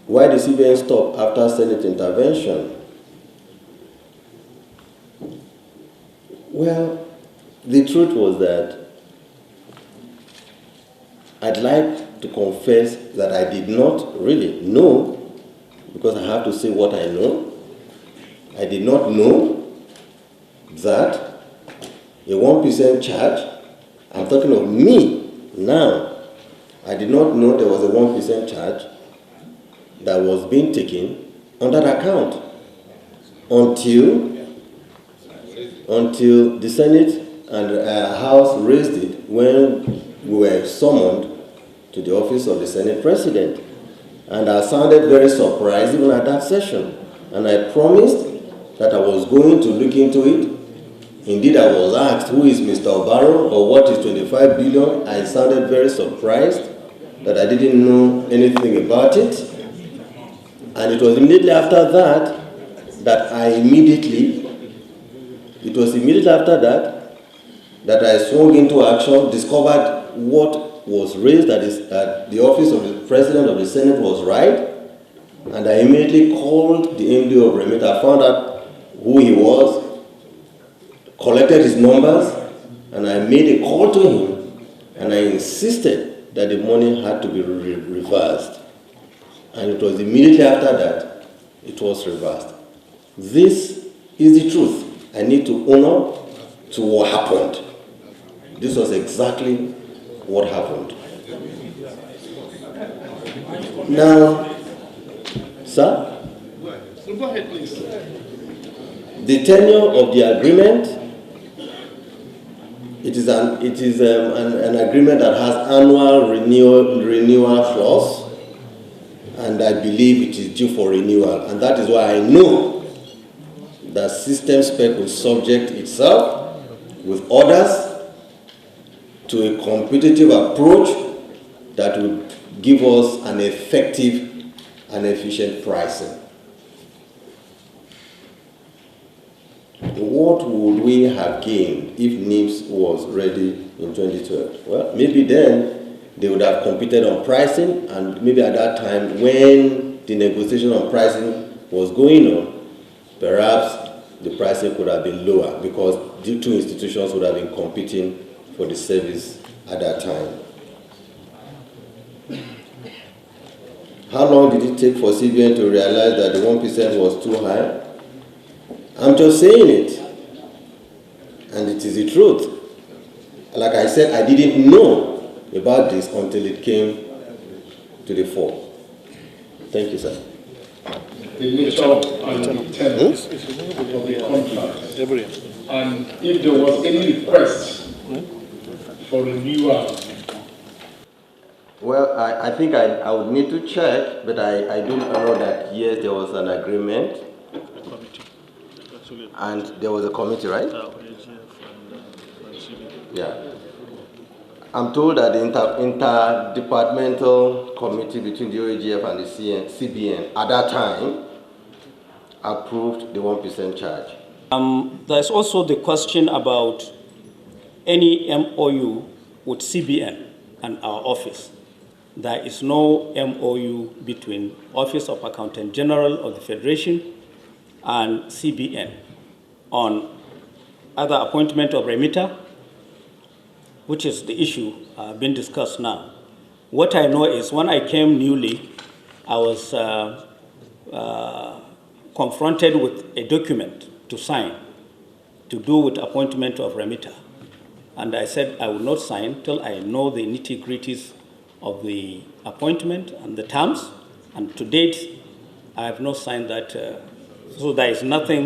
Why did CBN stop after Senate intervention? Well, the truth was that I'd like to confess that I did not really know, because I have to say what I know. I did not know that a 1% charge, I'm talking of me now, I did not know there was a 1% charge that was being taken on that account until the Senate and House raised it when we were summoned to the office of the Senate President. And I sounded very surprised even at that session. And I promised that I was going to look into it. Indeed, I was asked, who is Mr. Obaro or what is 25 billion? I sounded very surprised that I didn't know anything about it. And it was immediately after that it was immediately after that I swung into action, discovered what was raised at the office of the President of the Senate was right, and I immediately called the MD of REMITA. I found out who he was, collected his numbers, and I made a call to him, and I insisted that the money had to be reversed. And it was immediately after that it was reversed. This is the truth. I need to honor to what happened. This was exactly what happened. Now, sir? Go ahead, please. The tenure of the agreement, it is an agreement that has annual renewal clause, and I believe it is due for renewal. And that is why I know that system spec will subject itself with others to a competitive approach that will give us an effective and efficient pricing. What would we have gained if NIMS was ready in 2012? Well, maybe then they would have competed on pricing, and maybe at that time when the negotiation on pricing was going on, perhaps the pricing could have been lower because the two institutions would have been competing for the service at that time. How long did it take for CBN to realize that the 1% was too high? I'm just saying it, and it is the truth. Like I said, I didn't know about this until it came to the fore. Thank you, sir. The nature and the terms of the contract, and if there was any request for renewal. Well, I think I would need to check, but I do know that yes, there was an agreement, and there was a committee, right? Yeah. I'm told that the interdepartmental committee between the OAGF and the CBN at that time approved the 1% charge. There's also the question about any MOU with CBN and our office. There is no MOU between Office of Accountant General of the Federation and CBN on either appointment of REMITA, which is the issue being discussed now. What I know is when I came newly, I was confronted with a document to sign to do with appointment of REMITA. And I said I will not sign till I know the nitty-gritties of the appointment and the terms. And to date, I have not signed that. So there is nothing